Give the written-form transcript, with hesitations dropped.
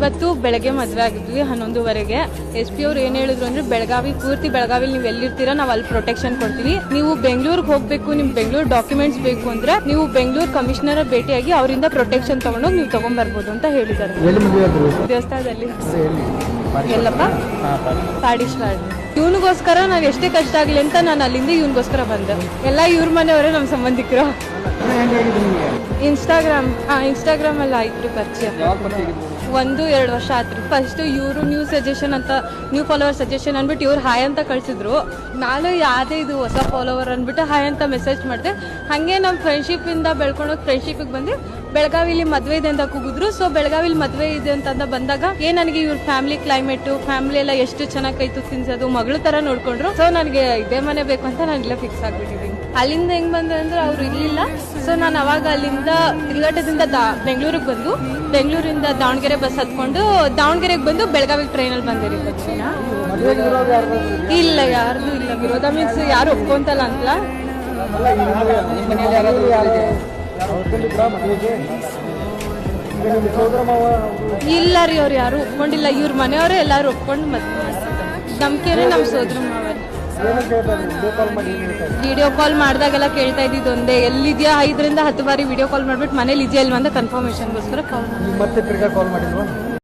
ಇವತ್ತು ಬೆಳಗ್ಗೆ ಮದುವೆ ಆಗಿದ್ವಿ 11:30ಗೆ. SP ಅವ್ರು ಏನ್ ಹೇಳಿದ್ರು ಅಂದ್ರೆ ಬೆಳಗಾವಿ ಪೂರ್ತಿ ಬೆಳಗಾವಿ ನೀವು ಎಲ್ಲಿರ್ತೀರಾ ನಾವು ಅಲ್ಲಿ ಪ್ರೊಟೆಕ್ಷನ್ ಕೊಡ್ತೀವಿ. ನೀವು ಬೆಂಗಳೂರಿಗೆ ಹೋಗ್ಬೇಕು, ನಿಮ್ ಬೆಂಗಳೂರು ಡಾಕ್ಯುಮೆಂಟ್ಸ್ ಬೇಕು ಅಂದ್ರೆ ನೀವು ಬೆಂಗಳೂರು ಕಮಿಷನರ್ ಭೇಟಿಯಾಗಿ ಅವರಿಂದ ಪ್ರೊಟೆಕ್ಷನ್ ತಗೊಂಡೋಗಿ ನೀವು ತಗೊಂಡ್ಬರ್ಬೋದು ಅಂತ ಹೇಳಿದ್ದಾರೆ. ದೇವಸ್ಥಾನದಲ್ಲಿ ಎಲ್ಲಪ್ಪ ಪಾಡಿಶ್ವಾಡ್. ಇವನಿಗೋಸ್ಕರ ನಾನು ಎಷ್ಟೇ ಕಷ್ಟ ಆಗ್ಲಿ ಅಂತ ನಾನು ಅಲ್ಲಿಂದ ಇವನಿಗೋಸ್ಕರ ಬಂದೆ. ಎಲ್ಲ ಇವ್ರ ಮನೆಯವರೇ ನಮ್ಮ ಸಂಬಂಧಿಕರು. ಇನ್ಸ್ಟಾಗ್ರಾಮ್ ಅಲ್ಲಿ ಆಯ್ತು ಪರಿಚಯ. 1-2 ವರ್ಷ ಆತ್ರಿ. ಫಸ್ಟ್ ಇವರು ನ್ಯೂ ಸಜೆಷನ್ ಅಂತ ನ್ಯೂ ಫಾಲೋವರ್ ಸಜೆಷನ್ ಅನ್ಬಿಟ್ಟು ಇವ್ರು ಹಾಯ್ ಅಂತ ಕಳ್ಸಿದ್ರು. ನಾನು ಯಾವ್ದೇ ಇದು ಹೊಸ ಫಾಲೋವರ್ ಅನ್ಬಿಟ್ಟು ಹಾಯ್ ಅಂತ ಮೆಸೇಜ್ ಮಾಡಿದೆ. ಹಂಗೆ ನಮ್ಮ ಫ್ರೆಂಡ್ಶಿಪ್ ಇಂದ ಬೆಳ್ಕೊಂಡೋಗಿ ಫ್ರೆಂಡ್ಶಿಪ್ ಬಂದು ಬೆಳಗಾವಿಲಿ ಮದ್ವೆ ಇದೆ ಅಂತ ಕೂಗಿದ್ರು. ಸೊ ಬೆಳಗಾವಿಲಿ ಮದ್ವೆ ಇದೆ ಅಂತ ಬಂದಾಗ ನನಗೆ ಇವ್ರ ಫ್ಯಾಮಿಲಿ ಕ್ಲೈಮೇಟ್ ಫ್ಯಾಮಿಲಿ ಎಲ್ಲ ಎಷ್ಟು ಚೆನ್ನಾಗಿ ಕೈ ತುತ್ತು ತಿನ್ಸೋದು ಮಗಳ ತರ ನೋಡ್ಕೊಂಡ್ರು. ಸೊ ನನಗೆ ಇದೇ ಮನೆ ಬೇಕು ಅಂತ ನಾನು ಇಲ್ಲ ಫಿಕ್ಸ್ ಆಗ್ಬಿಟ್ಟಿದ್ದೀನಿ. ಅಲ್ಲಿಂದ ಹೆಂಗ್ ಬಂದೆ ಅಂದ್ರೆ ಅವ್ರು ಇರ್ಲಿಲ್ಲ. ಸೊ ನಾನು ಅವಾಗ ಅಲ್ಲಿಂದ ತಿರುಗಾಟದಿಂದ ಬೆಂಗಳೂರಿಗೆ ಬಂದು ಬೆಂಗಳೂರಿಂದ ದಾವಣಗೆರೆ ಬಸ್ ಹತ್ಕೊಂಡು ದಾವಣಗೆರೆಗೆ ಬಂದು ಬೆಳಗಾವಿಗೆ ಟ್ರೈನಲ್ಲಿ ಬಂದೆ ರೀ. ಇಲ್ಲ ಯಾರ್ದು ಇಲ್ಲ ವಿರೋಧ ಮೀನ್ಸ್ ಯಾರು ಒಪ್ಕೊಂತಲ್ಲ ಅಂತಲ್ಲ. ಇಲ್ಲ ರೀ ಅವ್ರು ಯಾರು ಒಪ್ಕೊಂಡಿಲ್ಲ. ಇವ್ರ ಮನೆಯವರೇ ಎಲ್ಲಾರು ಒಪ್ಕೊಂಡು ಮದ್ವೆ ಮಾಡ್ತಾರೆ. ಧಮ್ಕಿಯವ್ರೆ ನಮ್ಮ ಸೋದರ ಮಾವರೇ. ವಿಡಿಯೋ ಕಾಲ್ ಮಾಡಿದಾಗೆಲ್ಲ ಕೇಳ್ತಾ ಇದ್ದಿದ್ದು ಒಂದೇ, ಎಲ್ಲಿದ್ಯಾ 5 ರಿಂದ 10 ಬಾರಿ ವಿಡಿಯೋ ಕಾಲ್ ಮಾಡ್ಬಿಟ್ಟು ಮನೇಲಿ ಇದೆಯಾ ಇಲ್ವಾ ಅಂತ ಕನ್ಫರ್ಮೇಶನ್ಗೋಸ್ಕರ ಕಾಲ್ ಮಾಡಿ.